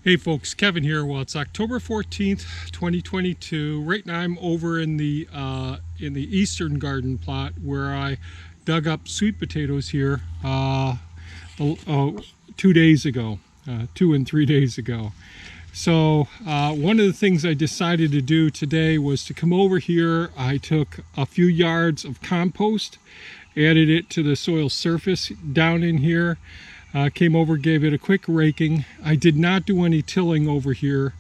Hey folks, Kevin here. Well, it's October 14th, 2022. Right now I'm over in the eastern garden plot where I dug up sweet potatoes here 2 days ago, 2 and 3 days ago. So one of the things I decided to do today was to come over here. I took a few yards of compost, added it to the soil surface down in here. Came over, gave it a quick raking. I did not do any tilling over here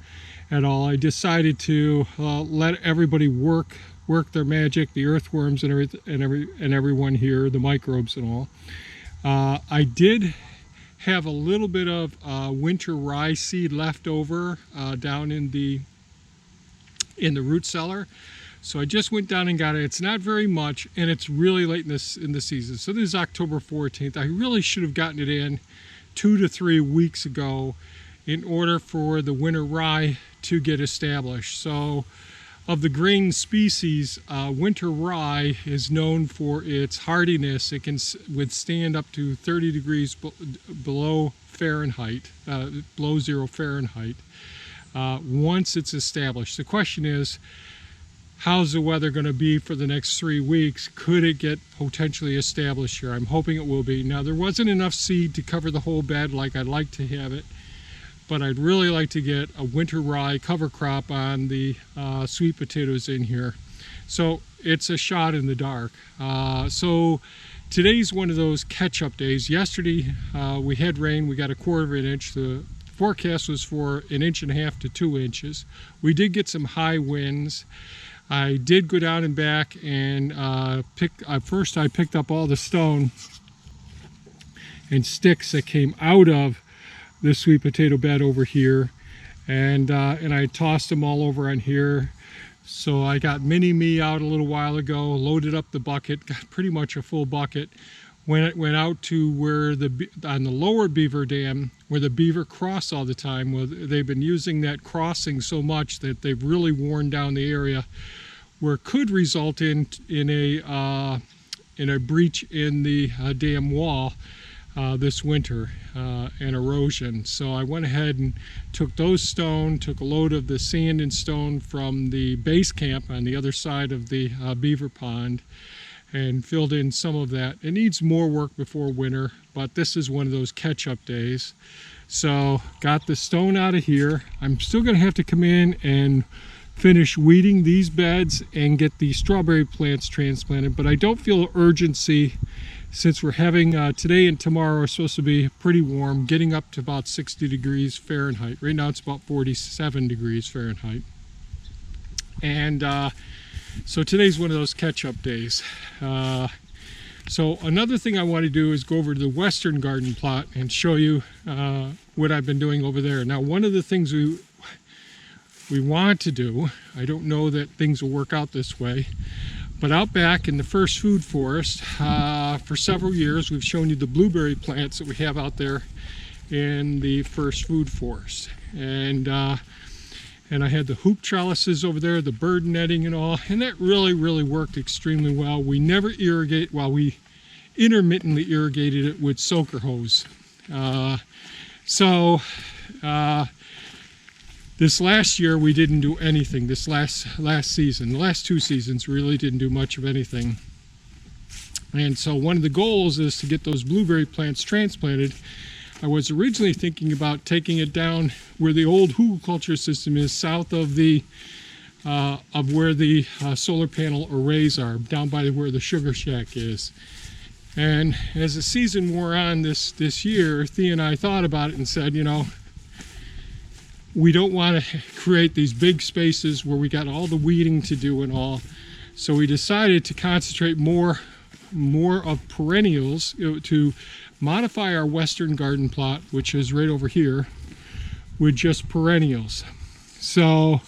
at all. I decided to let everybody work their magic, the earthworms and everyone here, the microbes and all. I did have a little bit of winter rye seed left over down in the root cellar. So I just went down and got it. It's not very much, and it's really late in the season. So this is October 14th. I really should have gotten it in 2 to 3 weeks ago in order for the winter rye to get established. So of the grain species, winter rye is known for its hardiness. It can withstand up to 30 degrees below Fahrenheit, below 0 Fahrenheit, once it's established. The question is, how's the weather going to be for the next 3 weeks? Could it get potentially established here? I'm hoping it will be. Now, there wasn't enough seed to cover the whole bed like I'd like to have it, but I'd really like to get a winter rye cover crop on the sweet potatoes in here. So it's a shot in the dark. So today's one of those catch-up days. Yesterday we had rain. We got 1/4 inch. The forecast was for 1.5 inches to 2 inches. We did get some high winds. I did go down and back and first I picked up all the stone and sticks that came out of the sweet potato bed over here, and I tossed them all over on here. So I got mini-me out a little while ago, loaded up the bucket, got pretty much a full bucket. Went out to where on the lower beaver dam, where the beaver cross all the time. Well, they've been using that crossing so much that they've really worn down the area, where it could result in a breach in the dam wall this winter, and erosion. So I went ahead and took those stone, took a load of the sand and stone from the base camp on the other side of the beaver pond, and filled in some of that. It needs more work before winter, but this is one of those catch-up days. So got the stone out of here. I'm still going to have to come in and finish weeding these beds and get the strawberry plants transplanted, but I don't feel urgency since we're having today and tomorrow are supposed to be pretty warm, getting up to about 60 degrees Fahrenheit. Right now it's about 47 degrees Fahrenheit. And so today's one of those catch-up days. So another thing I want to do is go over to the western garden plot and show you what I've been doing over there. Now, one of the things we want to do, I don't know that things will work out this way, but out back in the first food forest, for several years we've shown you the blueberry plants that we have out there in the first food forest. And I had the hoop trellises over there, the bird netting and all, and that really worked extremely well. We never irrigate, well, we intermittently irrigated it with soaker hose. This last year we didn't do anything. This last season, the last 2 seasons, really didn't do much of anything. And so one of the goals is to get those blueberry plants transplanted. I was originally thinking about taking it down where the old hugelkultur system is, south of where the solar panel arrays are, down by where the sugar shack is. And as the season wore on this year, Thea and I thought about it and said, you know, we don't want to create these big spaces where we got all the weeding to do and all. So we decided to concentrate more of perennials, to modify our western garden plot, which is right over here, with just perennials. So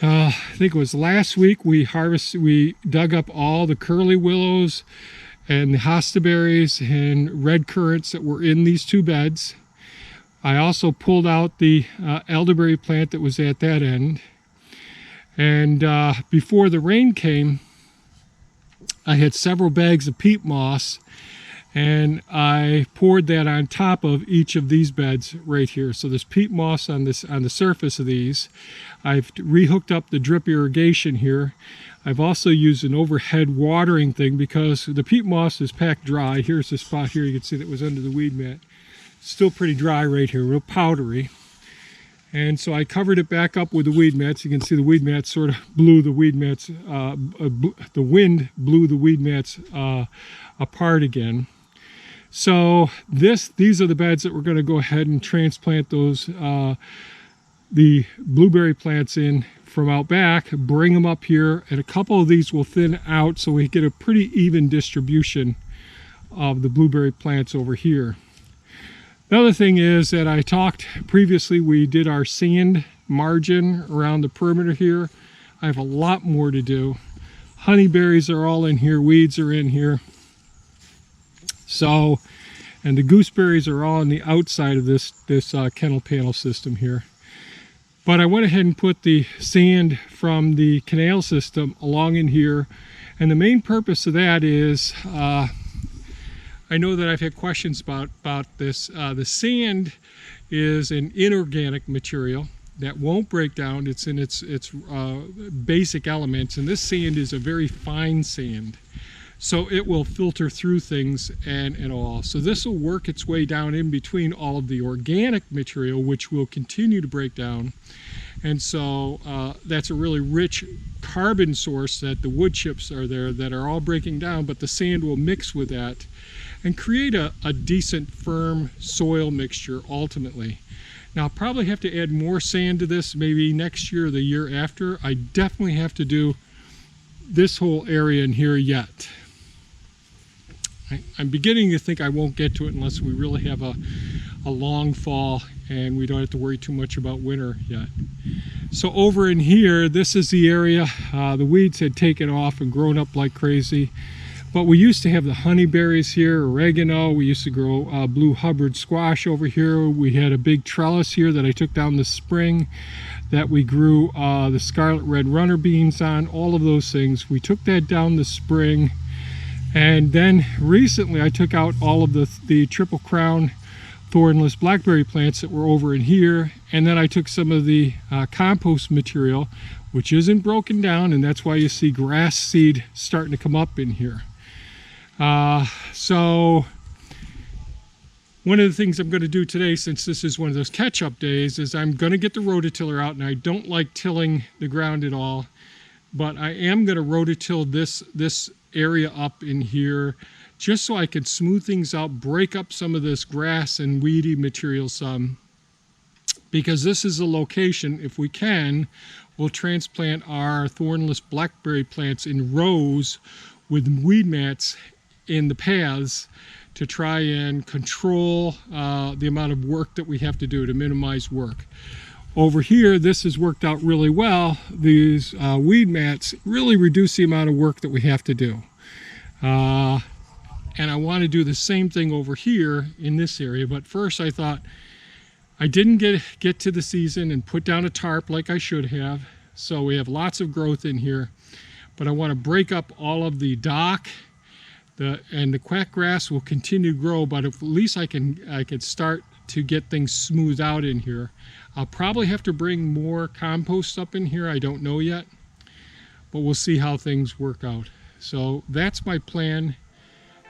I think it was last week we dug up all the curly willows and the hostaberries and red currants that were in these 2 beds. I also pulled out the elderberry plant that was at that end. And before the rain came, I had several bags of peat moss and I poured that on top of each of these beds right here. So there's peat moss on the surface of these. I've rehooked up the drip irrigation here. I've also used an overhead watering thing because the peat moss is packed dry. Here's the spot here, you can see that was under the weed mat. Still pretty dry right here, real powdery. And so I covered it back up with the weed mats. You can see the weed mats sort of blew the weed mats, the wind blew the weed mats apart again. So these are the beds that we're going to go ahead and transplant those the blueberry plants in from out back, bring them up here, and a couple of these will thin out so we get a pretty even distribution of the blueberry plants over here. The other thing is that I talked previously, we did our sand margin around the perimeter here. I have a lot more to do. Honeyberries are all in here, weeds are in here. So, and the gooseberries are all on the outside of this kennel panel system here. But I went ahead and put the sand from the canal system along in here. And the main purpose of that is, I know that I've had questions about this. The sand is an inorganic material that won't break down. It's in its basic elements. And this sand is a very fine sand. So it will filter through things and all. So this will work its way down in between all of the organic material, which will continue to break down. And so that's a really rich carbon source that the wood chips are there that are all breaking down, but the sand will mix with that and create a decent firm soil mixture ultimately. Now I'll probably have to add more sand to this maybe next year or the year after. I definitely have to do this whole area in here yet. I'm beginning to think I won't get to it unless we really have a long fall and we don't have to worry too much about winter yet. So over in here, this is the area. The weeds had taken off and grown up like crazy. But we used to have the honeyberries here, oregano. We used to grow blue Hubbard squash over here. We had a big trellis here that I took down this spring that we grew the scarlet red runner beans on, all of those things. We took that down this spring. And then recently I took out all of the triple crown thornless blackberry plants that were over in here. And then I took some of the compost material, which isn't broken down, and that's why you see grass seed starting to come up in here. So one of the things I'm going to do today, since this is one of those catch-up days, is I'm going to get the rototiller out, and I don't like tilling the ground at all, but I am going to rototill this area up in here just so I can smooth things out, break up some of this grass and weedy material some, because this is a location, if we can, we'll transplant our thornless blackberry plants in rows with weed mats in the paths to try and control the amount of work that we have to do to minimize work. Over here, this has worked out really well. These weed mats really reduce the amount of work that we have to do. And I want to do the same thing over here in this area, but first I thought I didn't get to the season and put down a tarp like I should have, so we have lots of growth in here, but I want to break up all of the dock, and the quack grass will continue to grow, but at least I can start to get things smoothed out in here. I'll probably have to bring more compost up in here, I don't know yet, but we'll see how things work out. So that's my plan,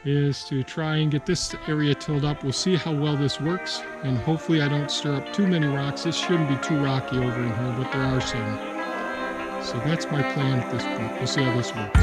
is to try and get this area tilled up. We'll see how well this works, and hopefully I don't stir up too many rocks. This shouldn't be too rocky over in here, but there are some. So that's my plan at this point. We'll see how this works.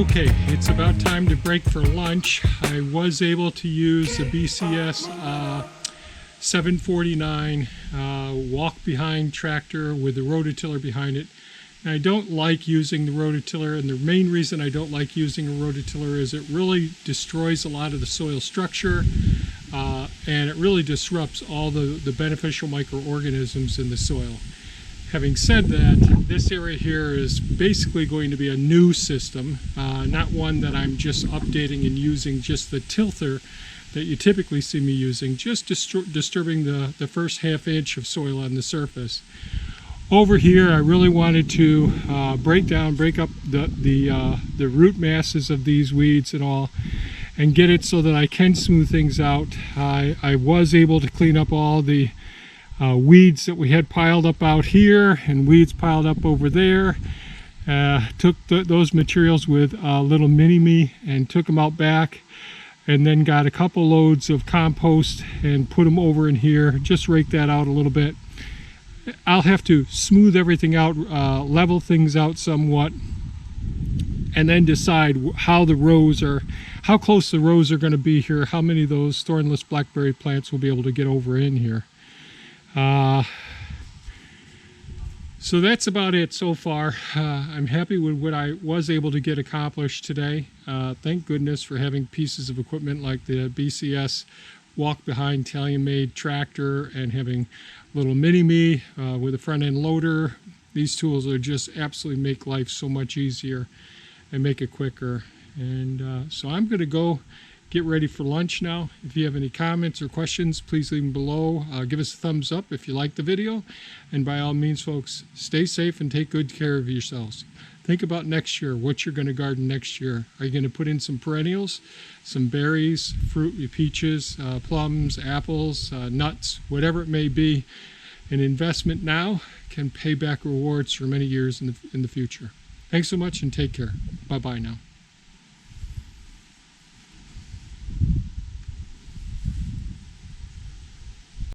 Okay, it's about time to break for lunch. I was able to use the BCS 749 walk-behind tractor with the rototiller behind it. And I don't like using the rototiller, and the main reason I don't like using a rototiller is it really destroys a lot of the soil structure, and it really disrupts all the beneficial microorganisms in the soil. Having said that, this area here is basically going to be a new system, not one that I'm just updating and using just the tilther that you typically see me using, just disturbing the first half inch of soil on the surface. Over here, I really wanted to break up the root masses of these weeds and all, and get it so that I can smooth things out. I was able to clean up all the weeds that we had piled up out here and weeds piled up over there. Took those materials with little mini-me and took them out back, and then got a couple loads of compost and put them over in here. Just rake that out a little bit. I'll have to smooth everything out, level things out somewhat, and then decide how close the rows are going to be here, how many of those thornless blackberry plants will be able to get over in here. So that's about it so far. I'm happy with what I was able to get accomplished today. Thank goodness for having pieces of equipment like the BCS walk-behind Italian-made tractor and having little mini-me with a front-end loader. These tools are just absolutely make life so much easier and make it quicker. And so I'm going to go get ready for lunch now. If you have any comments or questions, please leave them below. Give us a thumbs up if you like the video. And by all means, folks, stay safe and take good care of yourselves. Think about next year, what you're going to garden next year. Are you going to put in some perennials, some berries, fruit, peaches, plums, apples, nuts, whatever it may be? An investment now can pay back rewards for many years in the future. Thanks so much and take care. Bye-bye now.